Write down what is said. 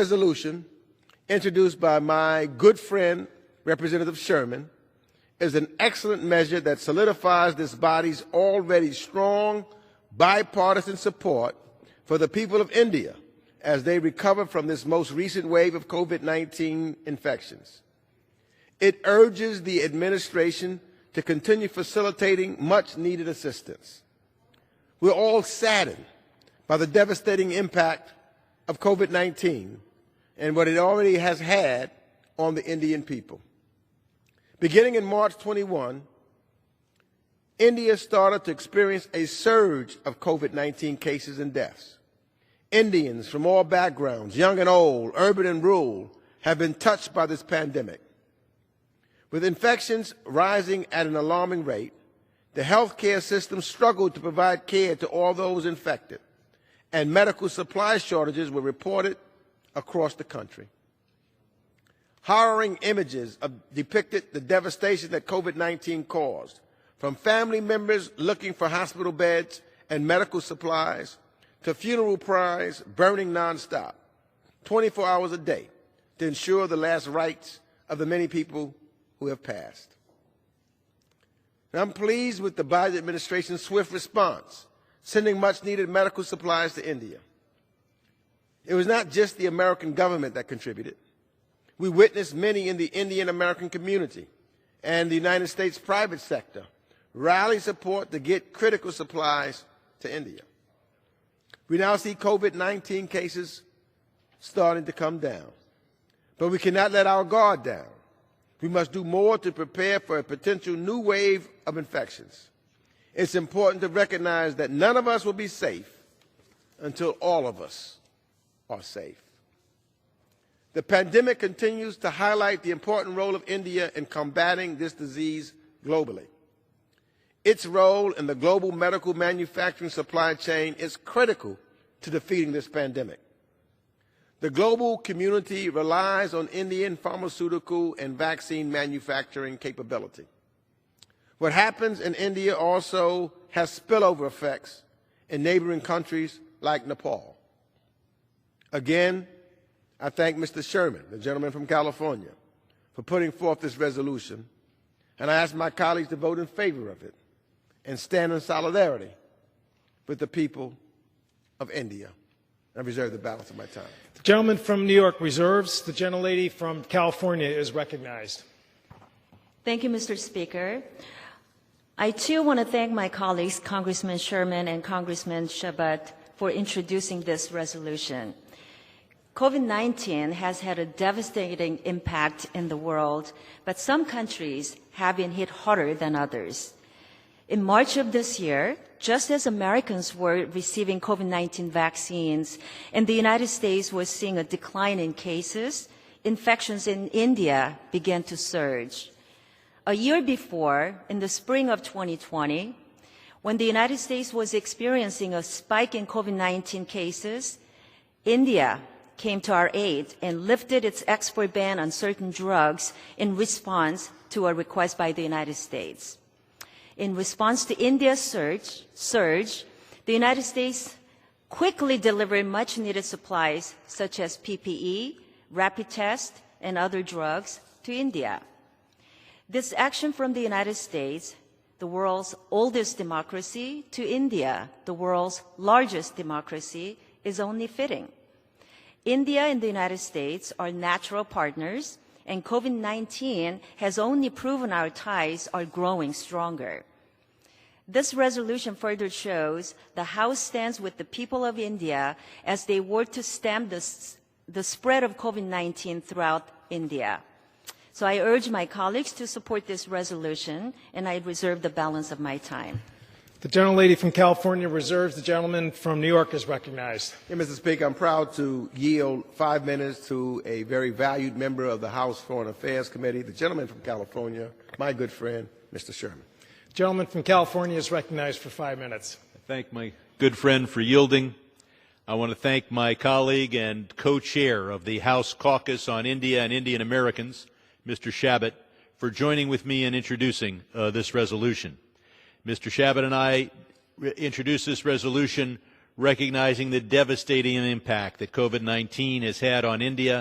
Resolution introduced by my good friend, Representative Sherman, is an excellent measure that solidifies this body's already strong bipartisan support for the people of India as they recover from this most recent wave of COVID-19 infections. It urges the administration to continue facilitating much-needed assistance. We're all saddened by the devastating impact of COVID-19 and what it already has had on the Indian people. Beginning in March 21, India started to experience a surge of COVID-19 cases and deaths. Indians from all backgrounds, young and old, urban and rural, have been touched by this pandemic. With infections rising at an alarming rate, the healthcare system struggled to provide care to all those infected, and medical supply shortages were reported across the country. Harrowing images depicted the devastation that COVID-19 caused, from family members looking for hospital beds and medical supplies to funeral pyres burning nonstop, 24 hours a day, to ensure the last rites of the many people who have passed. And I'm pleased with the Biden administration's swift response, sending much-needed medical supplies to India. It was not just the American government that contributed. We witnessed many in the Indian-American community and the United States private sector rally support to get critical supplies to India. We now see COVID-19 cases starting to come down, but we cannot let our guard down. We must do more to prepare for a potential new wave of infections. It's important to recognize that none of us will be safe until all of us are safe. The pandemic continues to highlight the important role of India in combating this disease globally. Its role in the global medical manufacturing supply chain is critical to defeating this pandemic. The global community relies on Indian pharmaceutical and vaccine manufacturing capability. What happens in India also has spillover effects in neighboring countries like Nepal. Again, I thank Mr. Sherman, the gentleman from California, for putting forth this resolution, and I ask my colleagues to vote in favor of it and stand in solidarity with the people of India. I reserve the balance of my time. The gentleman from New York reserves. The gentlelady from California is recognized. Thank you, Mr. Speaker. I, too, want to thank my colleagues, Congressman Sherman and Congressman Shabat, for introducing this resolution. COVID-19 has had a devastating impact in the world, but some countries have been hit harder than others. In March of this year, just as Americans were receiving COVID-19 vaccines and the United States was seeing a decline in cases, infections in India began to surge. A year before, in the spring of 2020, when the United States was experiencing a spike in COVID-19 cases, India came to our aid and lifted its export ban on certain drugs in response to a request by the United States. In response to India's surge, the United States quickly delivered much-needed supplies such as PPE, rapid tests, and other drugs to India. This action from the United States, the world's oldest democracy, to India, the world's largest democracy, is only fitting. India and the United States are natural partners, and COVID-19 has only proven our ties are growing stronger. This resolution further shows the House stands with the people of India as they work to stem the spread of COVID-19 throughout India. So I urge my colleagues to support this resolution, and I reserve the balance of my time. The gentlelady from California reserves. The gentleman from New York is recognized. Yeah, Mr. Speaker, I'm proud to yield 5 minutes to a very valued member of the House Foreign Affairs Committee, the gentleman from California, my good friend, Mr. Sherman. The gentleman from California is recognized for 5 minutes. I thank my good friend for yielding. I want to thank my colleague and co-chair of the House Caucus on India and Indian Americans, Mr. Shabat, for joining with me in introducing this resolution. Mr. Shabat and I introduced this resolution recognizing the devastating impact that COVID-19 has had on India